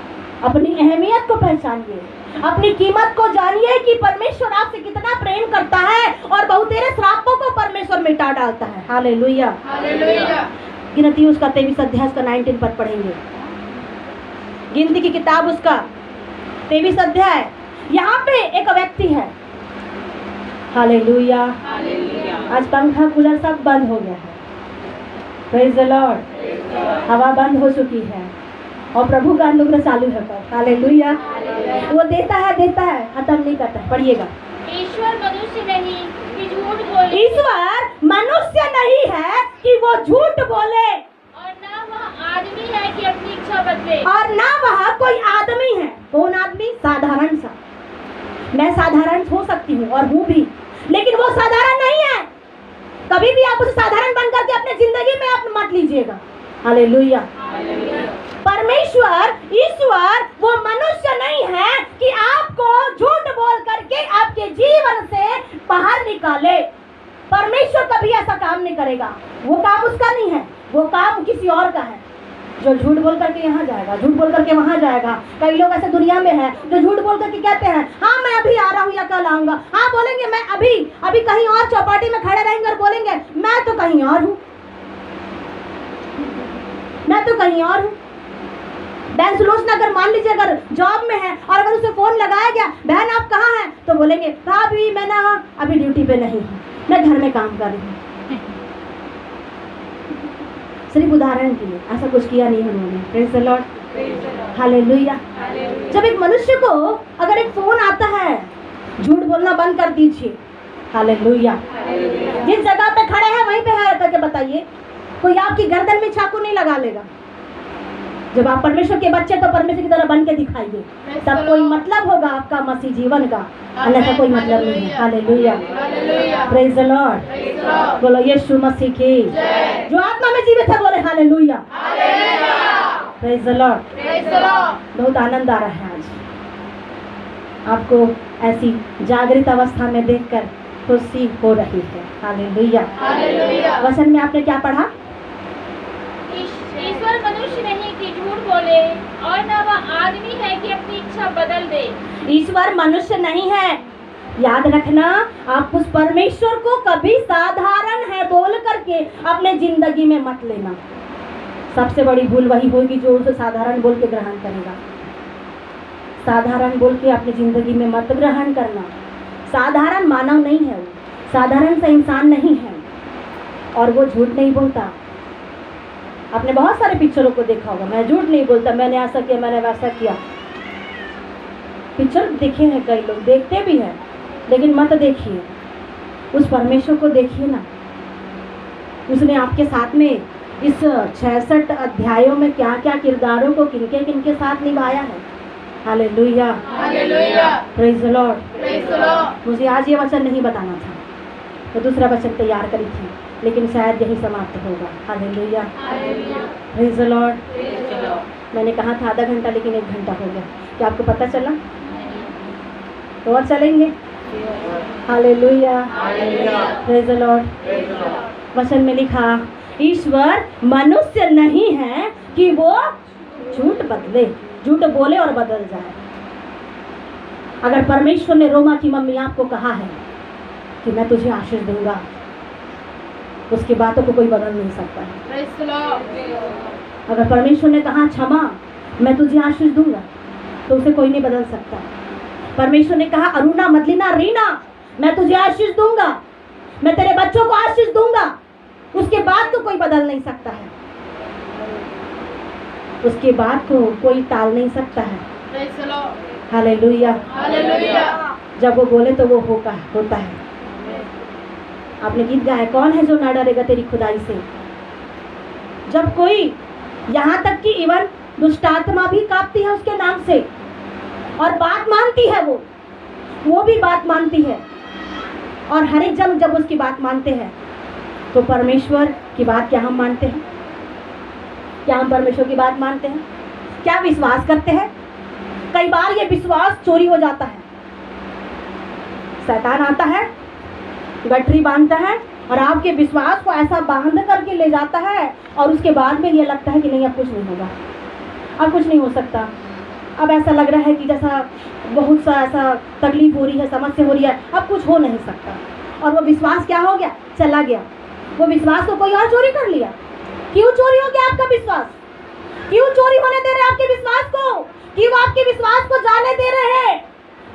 अपनी अहमियत को पहचानिए, अपनी कीमत को जानिए कि परमेश्वर आपसे कितना प्रेम करता है और बहुतेरे श्रापों को परमेश्वर मिटा डालता है। Hallelujah, hallelujah. गिनती उसका 23 अध्याय उसका 19 पद पढ़ेंगे। गिनती की किताब उसका 23 अध्याय। यहाँ पे एक व्यक्ति है। हालेलुया, आज पंखा कूलर सब बंद हो गया है। Praise the Lord. हवा बंद हो चुकी है और प्रभु का अनुग्रह चालू है। हालेलुया। वो देता है, खत्म नहीं करता। पढ़िएगा। ईश्वर मनुष्य नहीं कि झूठ बोले। ईश्वर मनुष्य नहीं है कि वो झूठ बोले, और ना वह आदमी है कि अपनी इच्छा बदले। और ना वह कोई आदमी है। कौन आदमी? साधारण सा। मैं साधारण हो सकती हूँ और हूँ भी, लेकिन वो साधारण नहीं है। कभी भी आप उसे साधारण बन करके अपने जिंदगी में आप मत लीजिएगा। हालेलुया। परमेश्वर, ईश्वर वो मनुष्य नहीं है कि आपको झूठ बोल करके आपके जीवन से बाहर निकाले। परमेश्वर कभी ऐसा काम नहीं करेगा। वो काम उसका नहीं है, वो काम किसी और का है, जो झूठ बोल करके यहाँ जाएगा, झूठ बोल करके वहाँ जाएगा। कई लोग ऐसे दुनिया में हैं जो झूठ बोल करके कहते हैं हाँ मैं अभी आ रहा हूँ या कल आऊंगा। हाँ बोलेंगे मैं अभी कहीं और चौपाटी में खड़े रहेंगे और बोलेंगे मैं तो कहीं और हूँ, मैं तो कहीं और हूँ। बहन सुलोचना अगर मान लीजिए अगर जॉब में है और अगर उसे फोन लगाया गया बहन आप कहाँ हैं, तो बोलेंगे भाभी मैं ना अभी ड्यूटी पे नहीं हूँ, मैं घर में काम कर रही हूँ। सिर्फ उदाहरण के लिए, ऐसा कुछ किया नहीं उन्होंने। Praise the Lord, hallelujah. जब एक मनुष्य को अगर एक फोन आता है, झूठ बोलना बंद कर दीजिए। हालेलुया। जिस जगह पे खड़े हैं वहीं पे है करके बताइए, कोई आपकी गर्दन में चाकू नहीं लगा लेगा। जब आप परमेश्वर के बच्चे तो परमेश्वर की तरह बन के दिखाइए, तब कोई मतलब होगा आपका मसीह जीवन का, अन्यथा कोई मतलब नहीं है। Hallelujah, praise the Lord. बोलो यीशु मसीह की जो आत्मा में जीवित है, बोले हालेलुया, प्रेज द लॉर्ड। बहुत आनंद आ रहा है आज आपको ऐसी जागृत अवस्था में देखकर खुशी हो रही है। हालेलुया। वचन में आपने क्या पढ़ा? ईश्वर मनुष्य नहीं कि झूठ बोले, और न वह आदमी है कि अपनी इच्छा बदल दे। ईश्वर मनुष्य नहीं है। याद रखना, आप उस परमेश्वर को कभी साधारण है बोल करके अपने जिंदगी में मत लेना। सबसे बड़ी भूल वही होगी जो उसे साधारण बोल के ग्रहण करेगा। साधारण बोल के अपनी जिंदगी में मत ग्रहण करना। साधारण मानव नहीं है, वो साधारण सा इंसान नहीं है और वो झूठ नहीं बोलता। आपने बहुत सारे पिक्चरों को देखा होगा, मैं झूठ नहीं बोलता, मैंने ऐसा किया, मैंने वैसा किया। पिक्चर देखे हैं, कई लोग देखते भी हैं, लेकिन मत देखिए। उस परमेश्वर को देखिए ना, उसने आपके साथ में इस 66 अध्यायों में क्या क्या किरदारों को किनके किनके साथ निभाया है। Hallelujah, praise the Lord. मुझे आज ये वचन नहीं बताना था, मैं दूसरा वचन तैयार करी थी, लेकिन शायद यही समाप्त होगा। Hallelujah, praise the Lord. मैंने कहा था आधा घंटा, लेकिन 1 घंटा हो गया। क्या आपको पता चला? तो और चलेंगे। Hallelujah, praise the Lord. वचन में लिखा ईश्वर मनुष्य नहीं है कि वो झूठ बोले और बदल जाए। अगर परमेश्वर ने रोमा की मम्मी आपको कहा है कि मैं तुझे आशीष दूंगा, उसकी बातों को कोई बदल नहीं सकता है। अगर परमेश्वर ने कहा क्षमा मैं तुझे आशीष दूंगा, तो उसे कोई नहीं बदल सकता। परमेश्वर ने कहा अरुणा मदलिना रीना मैं तुझे आशीष दूंगा, मैं तेरे बच्चों को आशीष दूंगा, उसके बाद तो कोई बदल नहीं सकता है, उसके बाद को कोई टाल नहीं सकता है। हालेलुया। जब वो बोले तो वो होता है। आपने गीत गाया, कौन है जो ना डरेगा तेरी खुदाई से। जब कोई, यहाँ तक कि इवन दुष्टात्मा भी कांपती है उसके नाम से और बात मानती है, वो भी बात मानती है। और हर एक जन जब उसकी बात मानते हैं, तो परमेश्वर की बात क्या हम मानते हैं? क्या हम परमेश्वर की बात मानते हैं? क्या विश्वास करते हैं? कई बार ये विश्वास चोरी हो जाता है। शैतान आता है, गठरी बांधता है और आपके विश्वास को ऐसा बांध करके ले जाता है, और उसके बाद में ये लगता है कि नहीं अब कुछ नहीं होगा, अब कुछ नहीं हो सकता, अब ऐसा लग रहा है कि जैसा बहुत सा ऐसा तकलीफ हो रही है, समस्या हो रही है, अब कुछ हो नहीं सकता। और वो विश्वास क्या हो गया? चला गया। वो विश्वास को कोई और चोरी कर लिया। क्यों चोरी हो गया आपका विश्वास? क्यों चोरी होने दे रहे आपके विश्वास को? क्यों आपके विश्वास को जाने दे रहे हैं?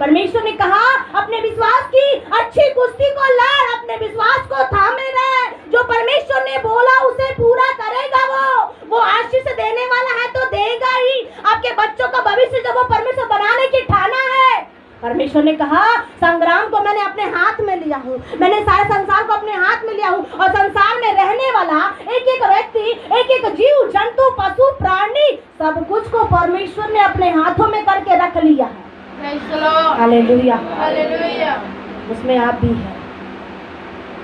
परमेश्वर ने कहा अपने विश्वास की अच्छी कुश्ती को लड़, अपने विश्वास को थामे रहे। जो परमेश्वर ने बोला उसे पूरा करेगा। वो आशीष देने वाला है तो देगा ही। आपके बच्चों का भविष्य जब वो परमेश्वर बनाने की ठाना है, परमेश्वर ने कहा संग्राम को मैंने अपने हाथ में लिया हूँ, मैंने सारे संसार को अपने हाथ में लिया हूँ, और संसार में रहने वाला एक एक व्यक्ति, एक एक जीव जंतु पशु प्राणी सब कुछ को परमेश्वर ने अपने हाथों में करके रख लिया है। Hallelujah, hallelujah. उसमें आप भी हैं।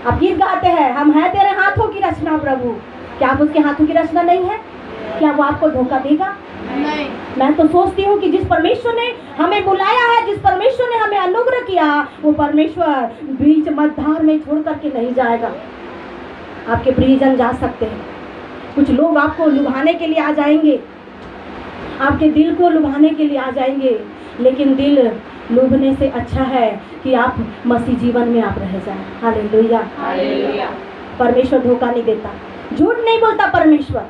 आप गीत गाते हैं, हम हैं तेरे हाथों की रचना प्रभु। क्या आप उसके हाथों की रचना नहीं है? क्या वो आपको धोखा देगा? नहीं। मैं तो सोचती हूँ कि जिस परमेश्वर ने हमें बुलाया है, जिस परमेश्वर ने हमें अनुग्रह किया, वो परमेश्वर बीच मझधार में छोड़ करके नहीं जाएगा। आपके प्रियजन जा सकते हैं, कुछ लोग आपको लुभाने के लिए आ जाएंगे, आपके दिल को लुभाने के लिए आ जाएंगे, लेकिन दिल लुभने से अच्छा है कि आप मसीह जीवन में आप रह जाएं। Hallelujah, hallelujah. परमेश्वर धोखा नहीं देता, झूठ नहीं बोलता परमेश्वर,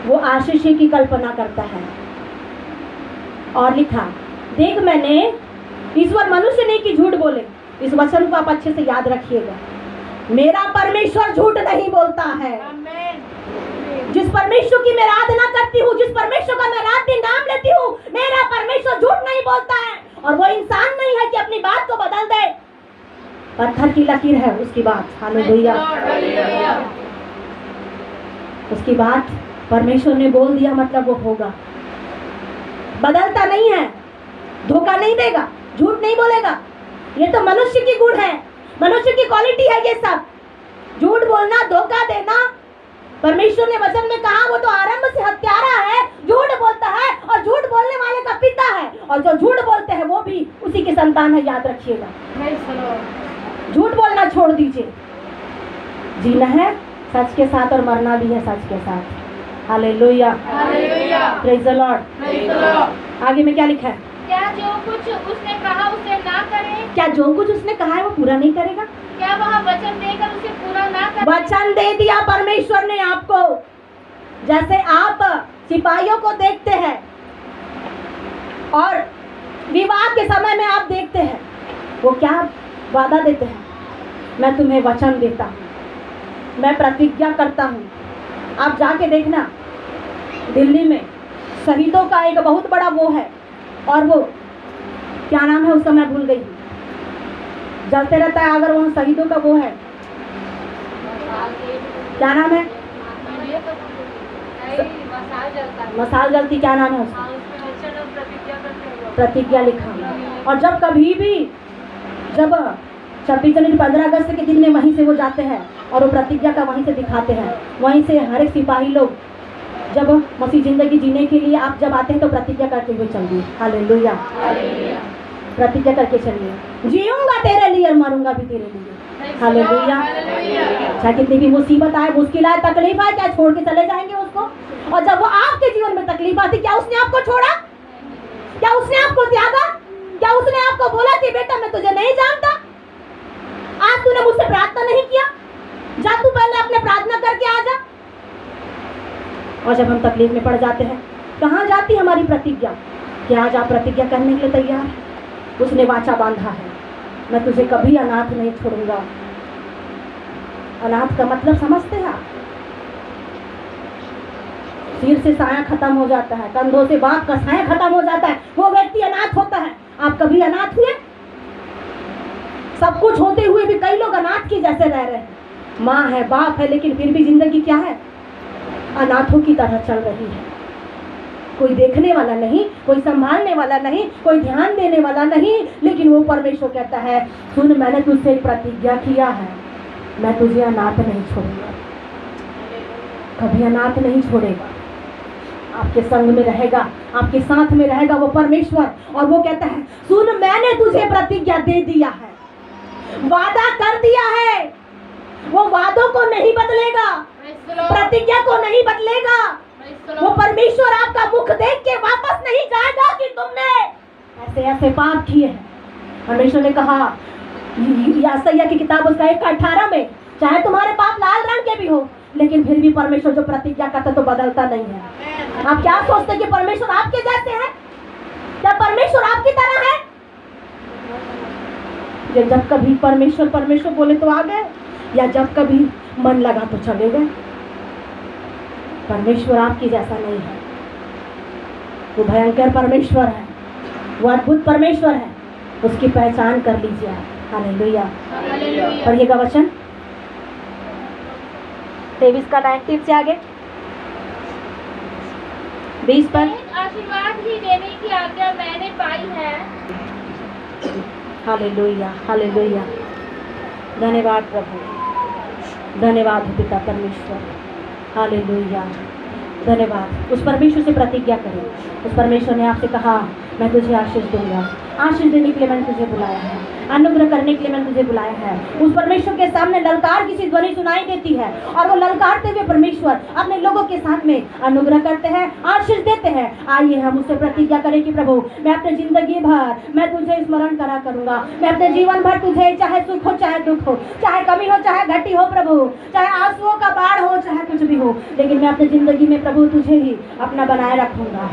वो आशीष की कल्पना करता है। और लिखा, देख मैंने, ईश्वर मनुष्य नहीं कि झूठ बोले। इस वचन को आप अच्छे से याद रखिएगा, मेरा परमेश्वर झूठ नहीं बोलता है। जिस परमेश्वर की मैं आराधना करती हूँ, जिस परमेश्वर का मैं रात दिन नाम लेती हूँ, मेरा परमेश्वर झूठ नहीं बोलता है। और वो इंसान नहीं है कि अपनी बात को बदल दे। पत्थर की लकीर है उसकी बात। हालेलुया, उसकी बात परमेश्वर ने बोल दिया मतलब वो होगा। बदलता नहीं है, धोखा नहीं देगा, झूठ नहीं बोलेगा। ये तो मनुष्य की गुण है, मनुष्य की क्वालिटी है ये सब। झूठ बोलना, धोखा देना, परमेश्वर ने वचन में कहा वो तो आरंभ से हत्यारा है, झूठ बोलता है और झूठ बोलने वाले का पिता है। और जो झूठ बोलते हैं वो भी उसी के संतान है, याद रखिएगा। झूठ बोलना छोड़ दीजिए, जीना है सच के साथ और मरना भी है सच के साथ। Hallelujah, hallelujah. Praise the Lord, praise the Lord. आगे में क्या लिखा है? क्या जो कुछ उसने कहा उसे ना करे? क्या जो कुछ उसने कहा है वो पूरा नहीं करेगा? क्या वह वचन देकर उसे पूरा ना करे? वचन दे दिया परमेश्वर ने आपको। जैसे आप सिपाहियों को देखते हैं और विवाह के समय में आप देखते हैं, वो क्या वादा देते हैं? मैं तुम्हें वचन देता हूँ, मैं प्रतिज्ञा करता हूँ। आप जाके देखना, दिल्ली में शहीदों का एक बहुत बड़ा वो है, और वो क्या नाम है उसका मैं भूल गई हूँ, जलते रहता है अगर वहाँ शहीदों का वो है, क्या नाम है? मसाल जलती, क्या नाम है उसका? प्रतिज्ञा लिखा। और जब कभी भी जब 26 जनवरी 15 अगस्त के दिन में वहीं से वो जाते हैं और वो प्रतिज्ञा का वहीं से दिखाते हैं, वहीं से हर एक सिपाही लोग जब मसीह जिंदगी जीने के लिए आप जब आते हैं तो प्रतिज्ञा करते हुए चलिए। हालेलुया, प्रतिज्ञा करके चलिए, जीऊंगा तेरे लिए और मरूंगा भी तेरे लिए। हालेलुया। चाहे कितनी भी मुसीबत आए, मुश्किल आए, तकलीफ आए, क्या छोड़ के चले जाएंगे उसको? और जब वो आपके जीवन में तकलीफ आती, क्या उसने आपको छोड़ा? क्या उसने आपको त्यागा? क्या उसने आपको बोला कि बेटा मैं तुझे नहीं जानता, आज तूने मुझसे प्रार्थना नहीं किया, जा तू पहले अपने प्रार्थना करके आ जा? और जब हम तकलीफ में पड़ जाते हैं, कहाँ जाती हमारी प्रतिज्ञा? क्या आज आप प्रतिज्ञा करने के लिए तैयार हैं? उसने वाचा बांधा है, मैं तुझे कभी अनाथ नहीं छोड़ूंगा। अनाथ का मतलब समझते हैं आप? सिर से साया खत्म हो जाता है, कंधों से बाप का साया खत्म हो जाता है, वो व्यक्ति अनाथ होता है। आप कभी अनाथ हुए? सब कुछ होते हुए भी कई लोग अनाथ की जैसे रह रहे हैं। माँ है, बाप है, लेकिन फिर भी जिंदगी क्या है? अनाथों की तरह चल रही है। कोई देखने वाला नहीं, कोई संभालने वाला नहीं, कोई ध्यान देने वाला नहीं। लेकिन वो परमेश्वर कहता है, सुन मैंने तुझसे एक प्रतिज्ञा किया है, मैं तुझे अनाथ नहीं छोड़ूंगा, कभी अनाथ नहीं छोड़ेगा। आपके संग में रहेगा, आपके साथ में रहेगा वो परमेश्वर। और वो कहता है, सुन मैंने तुझे प्रतिज्ञा दे दिया है, वादा कर दिया है। वो वादों को नहीं बदलेगा, Praise the Lord. प्रतिज्ञा को नहीं बदलेगा। Praise the वो Lord. परमेश्वर आपका मुख देख के वापस नहीं जाएगा कि तुमने ऐसे ऐसे पाप किए हैं। परमेश्वर ने कहा यशायाह की किताब उसका 1:18 में, चाहे तुम्हारे पाप लाल रंग के भी हो, लेकिन फिर भी परमेश्वर जो प्रतिज्ञा करता तो बदलता नहीं है। Amen. आप क्या सोचते हैं कि परमेश्वर आपके जैसे हैं? क्या परमेश्वर आपकी तरह है? जब कभी परमेश्वर परमेश्वर बोले तो आ गए, या जब कभी मन लगा तो चले गए। परमेश्वर आपकी जैसा नहीं है। वो भयंकर परमेश्वर है, वो अद्भुत परमेश्वर है। उसकी पहचान कर लीजिए आप। हालेलुया। Hallelujah. पढ़िएगा वचन 23 का 19 से आगे 20 पर। एक आशीर्वाद ही देने की आज्ञा मैंने पाई है। Hallelujah, hallelujah. धन्यवाद प्रभु, धन्यवाद हो पिता परमेश्वर। हालेलुया, धन्यवाद। उस परमेश्वर से प्रतिज्ञा करें। उस परमेश्वर ने आपसे कहा मैं तुझे आशीष दूंगा। आशीष देने के लिए मैंने तुझे बुलाया है, अनुग्रह करने के लिए मैंने तुझे बुलाया है। उस परमेश्वर के सामने ललकार की सी ध्वनि सुनाई देती है, और वो ललकारते हुए परमेश्वर अपने लोगों के साथ में अनुग्रह करते हैं, आशीष देते हैं। आइए हम उससे प्रतिज्ञा करें कि प्रभु मैं अपने जिंदगी भर मैं तुझे स्मरण करा करूंगा। मैं अपने जीवन भर तुझे, चाहे सुख हो चाहे दुख हो, चाहे कमी हो चाहे घटी हो प्रभु, चाहे आंसुओं का बाढ़ हो चाहे कुछ भी हो, लेकिन मैं अपनी जिंदगी में प्रभु तुझे ही अपना बनाए रखूंगा।